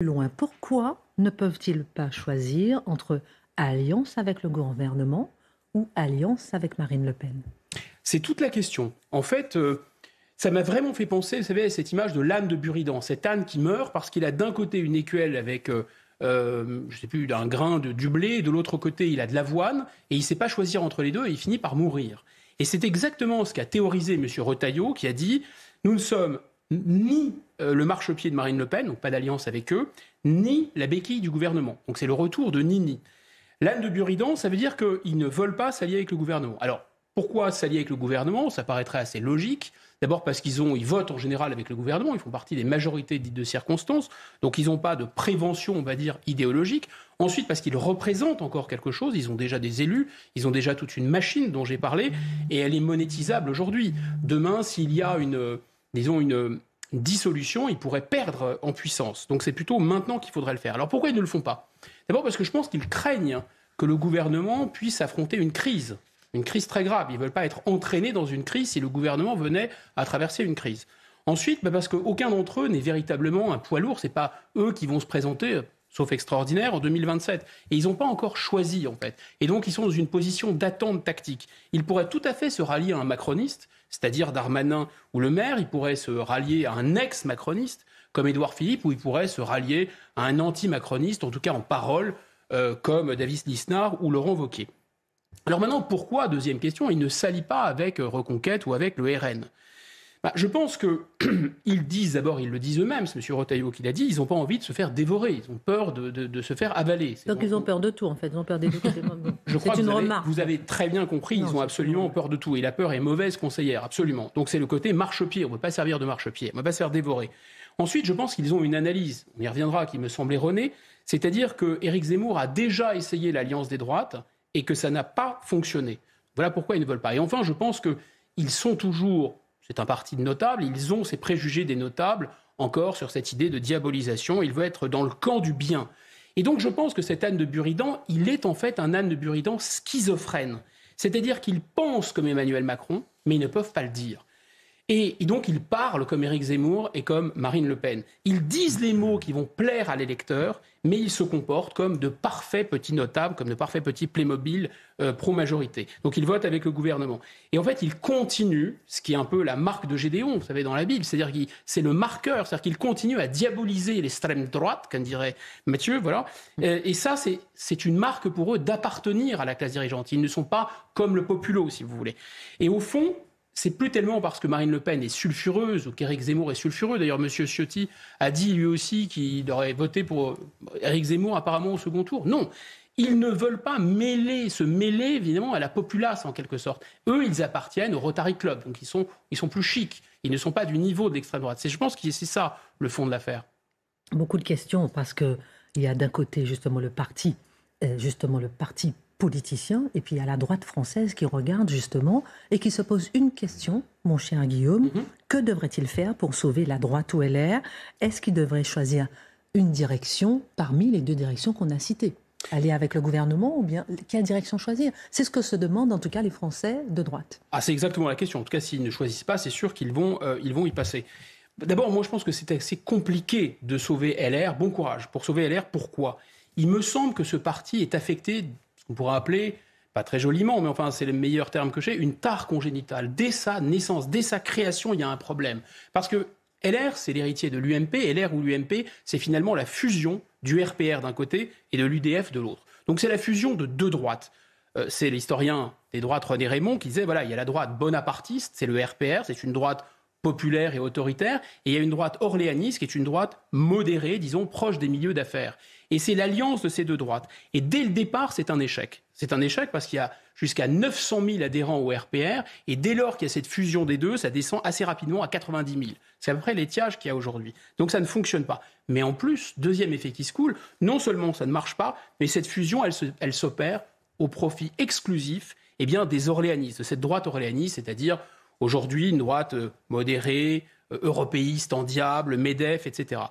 Loin. Pourquoi ne peuvent-ils pas choisir entre alliance avec le gouvernement ou alliance avec Marine Le Pen? C'est toute la question. En fait, ça m'a vraiment fait penser, vous savez, à cette image de l'âne de Buridan, cet âne qui meurt parce qu'il a d'un côté une écuelle avec, je sais plus, un grain du blé, et de l'autre côté il a de l'avoine, et il ne sait pas choisir entre les deux, et il finit par mourir. Et c'est exactement ce qu'a théorisé M. Retailleau, qui a dit « Nous ne sommes ni le marchepied de Marine Le Pen, donc pas d'alliance avec eux, ni la béquille du gouvernement. » Donc c'est le retour de Nini. L'âne de Buridan, ça veut dire qu'ils ne veulent pas s'allier avec le gouvernement. Alors, pourquoi s'allier avec le gouvernement? Ça paraîtrait assez logique. D'abord parce ils votent en général avec le gouvernement, ils font partie des majorités dites de circonstances, donc ils n'ont pas de prévention, on va dire, idéologique. Ensuite parce qu'ils représentent encore quelque chose, ils ont déjà des élus, ils ont déjà toute une machine dont j'ai parlé, et elle est monétisable aujourd'hui. Demain, s'il y a une dissolution, ils pourraient perdre en puissance. Donc c'est plutôt maintenant qu'il faudrait le faire. Alors pourquoi ils ne le font pas? D'abord parce que je pense qu'ils craignent que le gouvernement puisse affronter une crise très grave. Ils ne veulent pas être entraînés dans une crise si le gouvernement venait à traverser une crise. Ensuite, parce qu'aucun d'entre eux n'est véritablement un poids lourd. Ce n'est pas eux qui vont se présenter, sauf extraordinaire, en 2027. Et ils n'ont pas encore choisi, en fait. Et donc, ils sont dans une position d'attente tactique. Ils pourraient tout à fait se rallier à un macroniste, c'est-à-dire Darmanin ou Le Maire. Ils pourraient se rallier à un ex-macroniste, comme Édouard Philippe, ou ils pourraient se rallier à un anti-macroniste, en tout cas en parole, comme David Lisnard ou Laurent Wauquiez. Alors maintenant, pourquoi, deuxième question, il ne s'allie pas avec Reconquête ou avec le RN? Je pense qu'ils disent, d'abord, ils le disent eux-mêmes, c'est M. Retailleau qui l'a dit, ils n'ont pas envie de se faire dévorer, ils ont peur de se faire avaler. Donc ils ont peur de tout, en fait, ils ont peur des deux côtés. C'est une remarque. Vous avez très bien compris, ils ont absolument peur de tout, et la peur est mauvaise conseillère, absolument. Donc c'est le côté marchepied, on ne peut pas servir de marchepied, on ne peut pas se faire dévorer. Ensuite, je pense qu'ils ont une analyse, on y reviendra, qui me semble erronée, c'est-à-dire qu'Éric Zemmour a déjà essayé l'alliance des droites, et que ça n'a pas fonctionné. Voilà pourquoi ils ne veulent pas. Et enfin, je pense qu'ils sont toujours, c'est un parti de notables, ils ont ces préjugés des notables encore sur cette idée de diabolisation. Ils veulent être dans le camp du bien. Et donc, je pense que cet âne de Buridan, il est en fait un âne de Buridan schizophrène. C'est-à-dire qu'ils pensent comme Emmanuel Macron, mais ils ne peuvent pas le dire. Et donc, ils parlent comme Éric Zemmour et comme Marine Le Pen. Ils disent les mots qui vont plaire à l'électeur, mais ils se comportent comme de parfaits petits notables, comme de parfaits petits Playmobil pro-majorité. Donc, ils votent avec le gouvernement. Et en fait, ils continuent, ce qui est un peu la marque de Gédéon, vous savez, dans la Bible. C'est-à-dire que c'est le marqueur, c'est-à-dire qu'ils continuent à diaboliser l'extrême droite, comme dirait Mathieu, voilà. Et ça, c'est une marque pour eux d'appartenir à la classe dirigeante. Ils ne sont pas comme le populo, si vous voulez. Et au fond, c'est plus tellement parce que Marine Le Pen est sulfureuse ou qu'Éric Zemmour est sulfureux. D'ailleurs, M. Ciotti a dit lui aussi qu'il aurait voté pour Éric Zemmour apparemment au second tour. Non, ils ne veulent pas se mêler évidemment à la populace en quelque sorte. Eux, ils appartiennent au Rotary Club, donc ils sont plus chics. Ils ne sont pas du niveau de l'extrême droite. Je pense que c'est ça le fond de l'affaire. Beaucoup de questions parce qu'il y a d'un côté justement le parti politicien, et puis il y a la droite française qui regarde justement et qui se pose une question, mon cher Guillaume, que devrait-il faire pour sauver la droite ou LR? Est-ce qu'il devrait choisir une direction parmi les deux directions qu'on a citées? Aller avec le gouvernement ou bien quelle direction choisir? C'est ce que se demandent en tout cas les Français de droite. C'est exactement la question. En tout cas, s'ils ne choisissent pas, c'est sûr qu'ils vont y passer. D'abord, moi je pense que c'est assez compliqué de sauver LR. Bon courage. Pour sauver LR, pourquoi? Il me semble que ce parti est affecté, on pourra appeler, pas très joliment, mais enfin c'est le meilleur terme que j'ai, une tare congénitale. Dès sa naissance, dès sa création, il y a un problème. Parce que LR, c'est l'héritier de l'UMP, LR ou l'UMP, c'est finalement la fusion du RPR d'un côté et de l'UDF de l'autre. Donc c'est la fusion de deux droites. C'est l'historien des droites René Raymond qui disait, voilà, il y a la droite bonapartiste, c'est le RPR, c'est une droite populaire et autoritaire, et il y a une droite orléaniste qui est une droite modérée, disons, proche des milieux d'affaires. Et c'est l'alliance de ces deux droites. Et dès le départ, c'est un échec. C'est un échec parce qu'il y a jusqu'à 900 000 adhérents au RPR, et dès lors qu'il y a cette fusion des deux, ça descend assez rapidement à 90 000. C'est à peu près l'étiage qu'il y a aujourd'hui. Donc ça ne fonctionne pas. Mais en plus, deuxième effet qui se coule, non seulement ça ne marche pas, mais cette fusion, elle s'opère au profit exclusif des orléanistes, de cette droite orléaniste, c'est-à-dire aujourd'hui une droite modérée, européiste en diable, MEDEF, etc.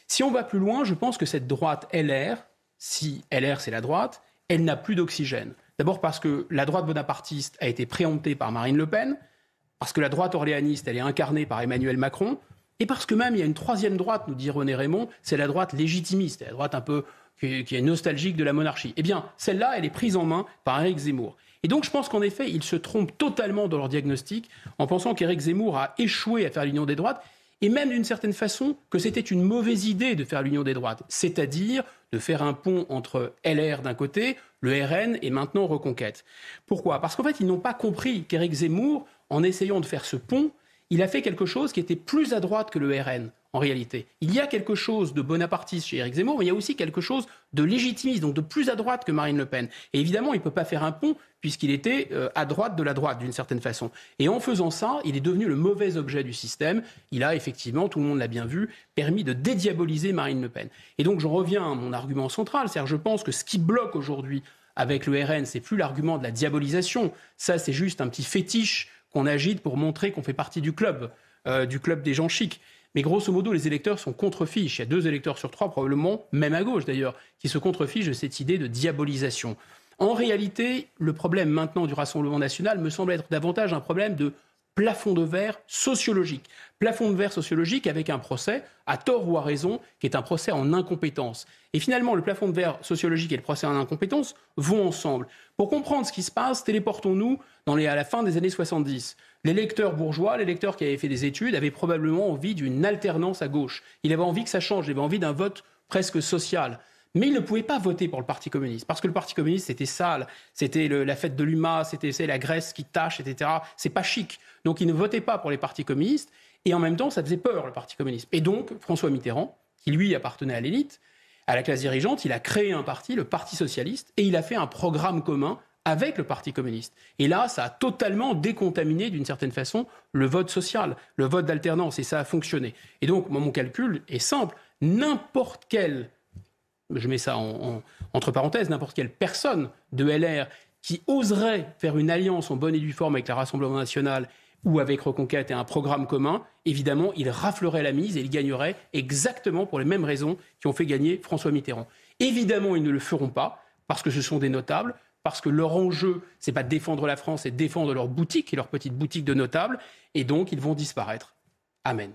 Si on va plus loin, je pense que cette droite LR, si LR c'est la droite, elle n'a plus d'oxygène. D'abord parce que la droite bonapartiste a été préemptée par Marine Le Pen, parce que la droite orléaniste, elle est incarnée par Emmanuel Macron, et parce que même il y a une troisième droite, nous dit René Raymond, c'est la droite légitimiste, la droite un peu qui est nostalgique de la monarchie. Eh bien, celle-là, elle est prise en main par Éric Zemmour. Et donc, je pense qu'en effet, ils se trompent totalement dans leur diagnostic en pensant qu'Éric Zemmour a échoué à faire l'union des droites, et même d'une certaine façon que c'était une mauvaise idée de faire l'union des droites, c'est-à-dire de faire un pont entre LR d'un côté, le RN et maintenant Reconquête. Pourquoi ? Parce qu'en fait, ils n'ont pas compris qu'Éric Zemmour, en essayant de faire ce pont, il a fait quelque chose qui était plus à droite que le RN, en réalité. Il y a quelque chose de bonapartiste chez Éric Zemmour, mais il y a aussi quelque chose de légitimiste, donc de plus à droite que Marine Le Pen. Et évidemment, il ne peut pas faire un pont, puisqu'il était à droite de la droite, d'une certaine façon. Et en faisant ça, il est devenu le mauvais objet du système. Il a effectivement, tout le monde l'a bien vu, permis de dédiaboliser Marine Le Pen. Et donc, j'en reviens à mon argument central, c'est-à-dire je pense que ce qui bloque aujourd'hui avec le RN, c'est plus l'argument de la diabolisation. Ça, c'est juste un petit fétiche qu'on agite pour montrer qu'on fait partie du club des gens chics. Mais grosso modo, les électeurs sont contre-fiches. Il y a 2 électeurs sur 3, probablement, même à gauche d'ailleurs, qui se contre-fichent de cette idée de diabolisation. En réalité, le problème maintenant du Rassemblement national me semble être davantage un problème de plafond de verre sociologique. Plafond de verre sociologique avec un procès, à tort ou à raison, qui est un procès en incompétence. Et finalement, le plafond de verre sociologique et le procès en incompétence vont ensemble. Pour comprendre ce qui se passe, téléportons-nous à la fin des années 70. L'électeur bourgeois, l'électeur qui avait fait des études, avait probablement envie d'une alternance à gauche. Il avait envie que ça change, il avait envie d'un vote presque social. Mais il ne pouvait pas voter pour le Parti communiste, parce que le Parti communiste, c'était sale, c'était la fête de l'UMA, c'était la Grèce qui tâche, etc. C'est pas chic. Donc il ne votait pas pour les partis communistes, et en même temps, ça faisait peur, le Parti communiste. Et donc, François Mitterrand, qui lui appartenait à l'élite, à la classe dirigeante, il a créé un parti, le Parti socialiste, et il a fait un programme commun avec le Parti communiste. Et là, ça a totalement décontaminé, d'une certaine façon, le vote social, le vote d'alternance, et ça a fonctionné. Et donc, moi, mon calcul est simple. N'importe quel, je mets ça entre parenthèses, n'importe quelle personne de LR qui oserait faire une alliance en bonne et due forme avec le Rassemblement national ou avec Reconquête et un programme commun, évidemment, il raflerait la mise et il gagnerait exactement pour les mêmes raisons qui ont fait gagner François Mitterrand. Évidemment, ils ne le feront pas, parce que ce sont des notables, parce que leur enjeu, c'est pas de défendre la France, c'est de défendre leur boutique et leur petite boutique de notables, et donc ils vont disparaître. Amen.